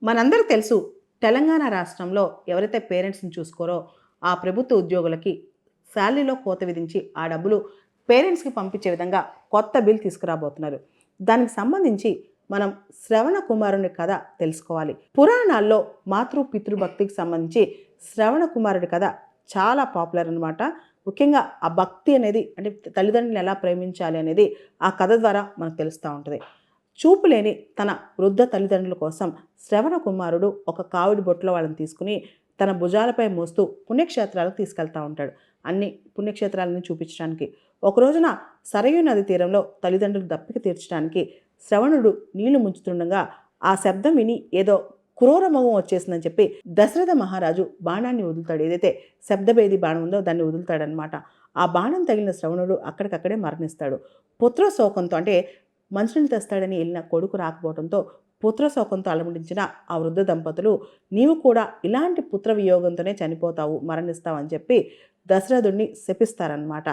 మనందరికి తెలుసు తెలంగాణ రాష్ట్రంలో ఎవరైతే పేరెంట్స్‌ని చూసుకోరో ఆ ప్రభుత్వ ఉద్యోగులకి శాలరీలో కోత విధించి ఆ డబ్బులు పేరెంట్స్‌కి పంపించే విధంగా కొత్త బిల్ తీసుకురాబోతున్నారు. దానికి సంబంధించి మనం శ్రవణ కుమారుని కథ తెలుసుకోవాలి. పురాణాల్లో మాతృ పితృ భక్తికి సంబంధించి శ్రవణ కుమారుడి కథ చాలా పాపులర్ అనమాట. ముఖ్యంగా ఆ భక్తి అనేది అంటే తల్లిదండ్రులను ఎలా ప్రేమించాలి అనేది ఆ కథ ద్వారా మనకు తెలుస్తా ఉంటది. చూపులేని తన వృద్ధ తల్లిదండ్రుల కోసం శ్రవణ కుమారుడు ఒక కావిడి బొట్టులో వాళ్ళని తీసుకుని తన భుజాలపై మోస్తూ పుణ్యక్షేత్రాలకు తీసుకెళ్తా ఉంటాడు. అన్ని పుణ్యక్షేత్రాలను చూపించడానికి. ఒక రోజున సరయూ నది తీరంలో తల్లిదండ్రులు దప్పిక తీర్చడానికి శ్రవణుడు నీళ్లు ముంచుతుండగా ఆ శబ్దం విని ఏదో క్రూర మృగం వచ్చేసిందని చెప్పి దశరథ మహారాజు బాణాన్ని వదులుతాడు. ఏదైతే శబ్దభేది బాణం ఉందో దాన్ని వదులుతాడనమాట. ఆ బాణం తగిలిన శ్రవణుడు అక్కడికక్కడే మరణిస్తాడు. పుత్ర శోకంతో అంటే మంచినీళ్ళు తెస్తాడని వెళ్ళిన కొడుకు రాకపోవడంతో పుత్రశోకంతో అలమటించిన ఆ వృద్ధ దంపతులు నీవు కూడా ఇలాంటి పుత్ర వియోగంతోనే చనిపోతావు, మరణిస్తావు అని చెప్పి దశరథుడిని శపిస్తారనమాట.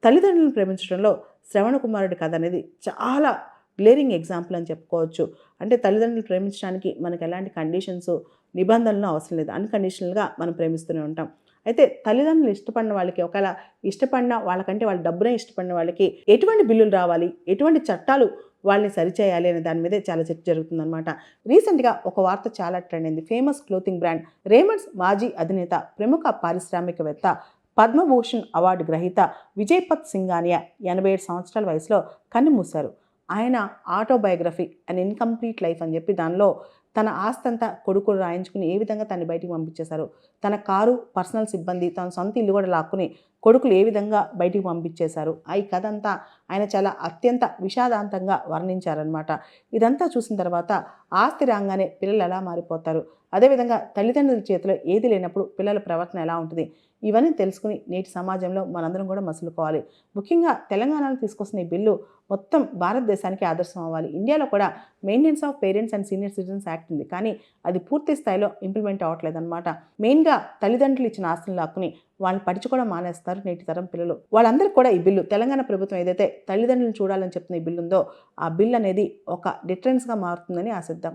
తల్లిదండ్రులను ప్రేమించడంలో శ్రవణ కుమారుడి కథ అనేది చాలా గ్లేరింగ్ ఎగ్జాంపుల్ అని చెప్పుకోవచ్చు. అంటే తల్లిదండ్రులు ప్రేమించడానికి మనకు ఎలాంటి కండిషన్స్, నిబంధనలు అవసరం లేదు. అన్‌కండిషనల్‌గా మనం ప్రేమిస్తూనే ఉంటాం. అయితే తల్లిదండ్రులు ఇష్టపడిన వాళ్ళకి ఒకవేళ ఇష్టపడిన వాళ్ళకంటే వాళ్ళ డబ్బునే ఇష్టపడిన వాళ్ళకి ఎటువంటి బిల్లులు రావాలి, ఎటువంటి చట్టాలు వాళ్ళని సరిచేయాలి అనే దాని మీదే చాలా చర్చ జరుగుతుందనమాట. రీసెంట్‌గా ఒక వార్త చాలా ట్రెండ్ అయింది. ఫేమస్ క్లోతింగ్ బ్రాండ్ రేమండ్స్ మాజీ అధినేత, ప్రముఖ పారిశ్రామికవేత్త, పద్మభూషణ్ అవార్డు గ్రహీత విజయపత్ సింఘానియా 87 సంవత్సరాల వయసులో కన్నుమూశారు. ఆయన ఆటోబయోగ్రఫీ అన్ ఇన్‌కంప్లీట్ లైఫ్ అని చెప్పి దానిలో తన ఆస్తంతా కొడుకులు రాయించుకుని ఏ విధంగా తనని బయటికి పంపించేశారు. తన కారు, పర్సనల్ సిబ్బంది, తన సొంత ఇల్లు కూడా లాక్కుని కొడుకులు ఏ విధంగా బయటికి పంపించేశారు. ఈ కథ అంతా ఆయన చాలా అత్యంత విషాదాంతంగా వర్ణించారనమాట. ఇదంతా చూసిన తర్వాత ఆస్తి రాగానే పిల్లలు ఎలా మారిపోతారు, అదేవిధంగా తల్లిదండ్రుల చేతిలో ఏది లేనప్పుడు పిల్లల ప్రవర్తన ఎలా ఉంటుంది, ఇవన్నీ తెలుసుకుని నేటి సమాజంలో మనందరం కూడా మసులుకోవాలి. ముఖ్యంగా తెలంగాణలో తీసుకొస్తున్న ఈ బిల్లు మొత్తం భారతదేశానికి ఆదర్శం అవ్వాలి. ఇండియాలో కూడా maintenance of parents and senior citizens act ఉంది. కానీ అది పూర్తి స్థాయిలో ఇంప్లిమెంట్ అవ్వట్లేదన్నమాట. మెయిన్‌గా తల్లిదండ్రులు ఇచ్చిన ఆస్తులను లాక్కుని వాళ్ళని పట్టించుకోవడం మానేస్తారు నేటి తరం పిల్లలు. వాళ్ళందరికీ కూడా ఈ బిల్లు తెలంగాణ ప్రభుత్వం ఏదైతే తల్లిదండ్రులను చూడాలని చెప్తున్న ఈ బిల్లు ఉందో ఆ బిల్ అనేది ఒక డిటరెన్స్‌గా మారుతుందని ఆశిద్దాం.